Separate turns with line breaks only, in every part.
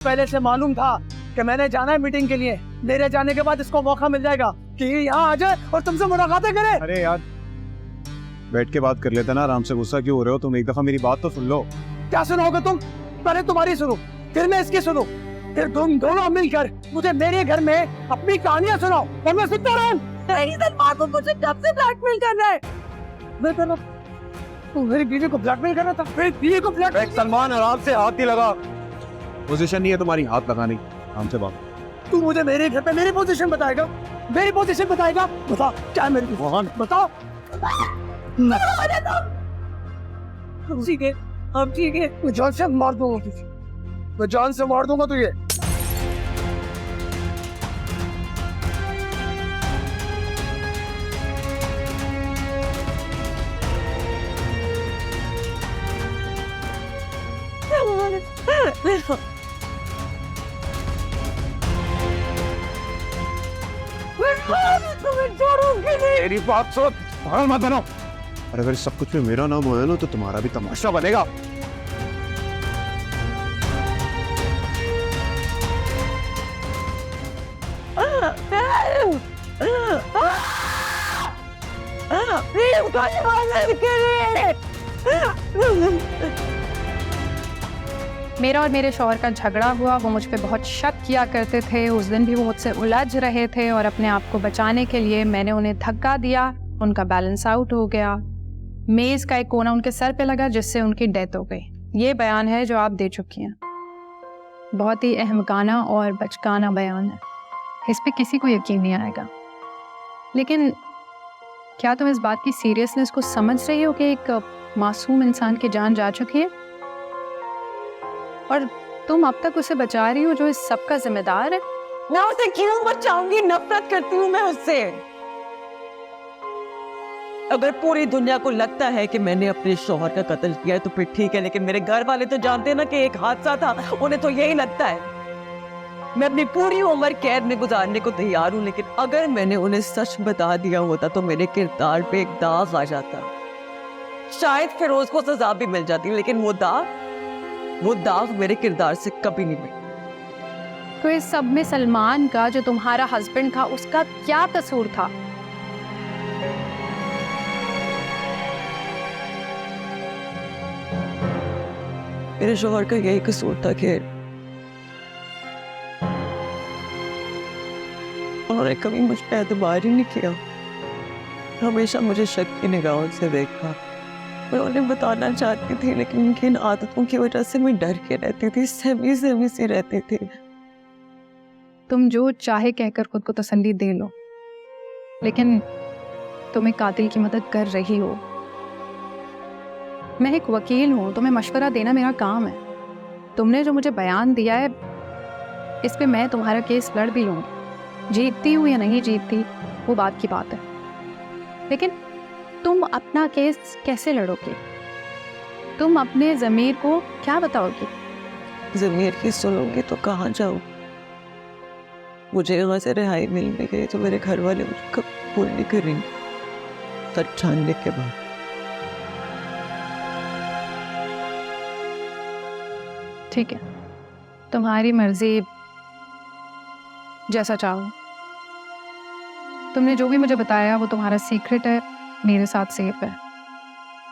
पहले से मालूम था कि मैंने जाना है मीटिंग के लिए। मेरे जाने के बाद इसको मौका मिल जाएगा कि ये यहाँ आ जाए और तुमसे मुलाकातें करे।
अरे यार बैठ के बात कर लेते ना, आराम से। गुस्सा क्यों हो रहे हो तुम? एक दफा मेरी बात तो सुन लो।
क्या सुनोगे तुम? पहले तुम्हारी सुनो, फिर मैं इसकी सुनूं, फिर तुम दोनों मिलकर मुझे मेरे घर में अपनी कहानियां सुनाओ और मैं सुनता रहूं। को मुझे कब से ब्लैकमेल कर रहा है? मैं कर रहा तू मेरी बीवी को ब्लैकमेल कर रहा था? मेरी बीवी को ब्लैकमेल?
सलमान आराम से, हाथ नहीं लगा। पोजीशन नहीं है तुम्हारी हाथ लगाने की, आराम से बात।
तू मुझे मेरे घर पे मेरी पोजीशन बताएगा? मेरी पोजीशन बताएगा? बता क्या है मेरी? बताओ। ठीक है, अब ठीक है। मैं जान से मार दूंगा तुझे, मैं जान से मार दूंगा तुझे।
मेरी बात सुनो, पागल मत बनो। और अगर सब कुछ में मेरा नाम होया ना तो तुम्हारा भी तमाशा बनेगा।
मेरा और मेरे शौहर का झगड़ा हुआ। वो मुझ पे बहुत शक किया करते थे। उस दिन भी वो मुझसे उलझ रहे थे और अपने आप को बचाने के लिए मैंने उन्हें धक्का दिया। उनका बैलेंस आउट हो गया। मेज़ का एक कोना उनके सर पे लगा जिससे उनकी डेथ हो गई। ये बयान है जो आप दे चुकी हैं। बहुत ही अहमकाना और बचकाना बयान है। इस पे किसी को यकीन नहीं आएगा। लेकिन क्या तुम इस बात की सीरियसनेस को समझ रही हो कि एक मासूम इंसान की जान जा चुकी है और तुम अब तक उसे बचा रही हो जो इस सब का जिम्मेदार है?
मैं उसे क्यों बचाऊंगी? नफरत करती हूँ मैं उससे। अगर पूरी दुनिया को लगता है कि मैंने अपने शौहर का कत्ल किया है तो फिर ठीक है, लेकिन मेरे घर वाले तो जानते हैं ना कि एक हादसा था। उन्हें तो यही लगता है। मैं अपनी पूरी उम्र कैद में गुजारने को तैयार हूँ, लेकिन अगर मैंने उन्हें सच बता दिया होता तो मेरे किरदार पे एक दाग आ जाता। शायद फिरोज को सजा भी मिल जाती, लेकिन वो दाग मेरे किरदार से कभी नहीं मिला।
तो इस सब में सलमान का, जो तुम्हारा हस्बैंड था, उसका क्या कसूर था?
मेरे शौहर का यही कसूर था कि उन्होंने कभी मुझ पे एतबार ही नहीं किया। हमेशा मुझे शक की निगाहों से देखा। मैं उन्हें बताना चाहती थी, लेकिन उनकी इन आदतों की वजह से मैं डर के रहती थी, सहमी सहमी सी रहती थी।
तुम जो चाहे कहकर खुद को तसल्ली दे लो, लेकिन तुम एक कातिल की मदद कर रही हो। मैं एक वकील हूँ, तुम्हें मशवरा देना मेरा काम है। तुमने जो मुझे बयान दिया है, इस पे मैं तुम्हारा केस लड़ भी लूँगी। जीतती हूँ या नहीं जीतती वो बात की बात है, लेकिन तुम अपना केस कैसे लड़ोगे? तुम अपने ज़मीर को क्या बताओगे?
ज़मीर की सुनोगे तो कहाँ जाऊँ? मुझे यहाँ से रिहाई मिल भी गई तो मेरे घर वाले मुझे कबूल नहीं करेंगे सच जानने के बाद।
ठीक है, तुम्हारी मर्जी, जैसा चाहो। तुमने जो भी मुझे बताया वो तुम्हारा सीक्रेट है, मेरे साथ सेफ है।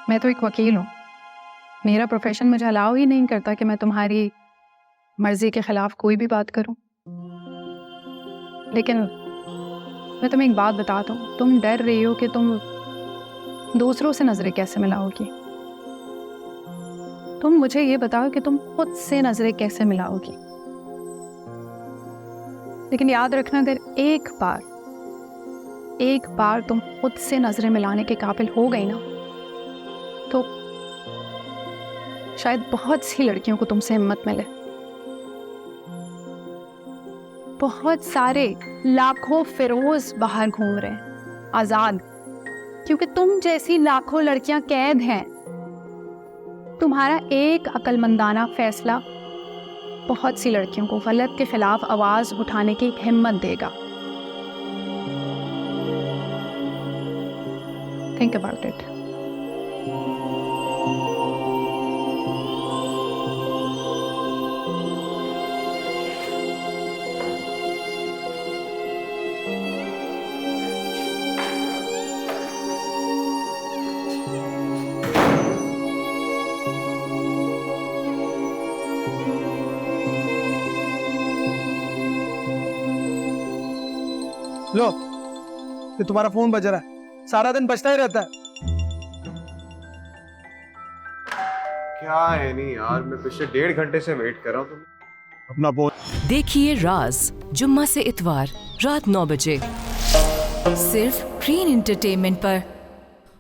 मैं तो एक वकील हूँ। मेरा प्रोफेशन मुझे अलाउ ही नहीं करता कि मैं तुम्हारी मर्जी के खिलाफ कोई भी बात करूँ। लेकिन मैं तुम्हें एक बात बता दूँ, तुम डर रही हो कि तुम दूसरों से नजरें कैसे मिलाओगी। तुम मुझे ये बताओ कि तुम खुद से नजरें कैसे मिलाओगी। लेकिन याद रखना, अगर एक बार तुम खुद से नजरें मिलाने के काबिल हो गई ना, तो शायद बहुत सी लड़कियों को तुमसे हिम्मत मिले। बहुत सारे लाखों फिरोज बाहर घूम रहे हैं आजाद, क्योंकि तुम जैसी लाखों लड़कियां कैद हैं। तुम्हारा एक अक्लमंदाना फैसला बहुत सी लड़कियों को गलत के खिलाफ आवाज उठाने की हिम्मत देगा। Think about it.
लो, ये तुम्हारा फोन बज रहा है, सारा दिन बजता ही रहता है।
क्या है नहीं यार, मैं पिछले 1.5 घंटे से वेट कर रहा हूँ। तुम अपना फोन
देखिए राज जुम्मा से इतवार रात 9 बजे सिर्फ ग्रीन एंटरटेनमेंट पर।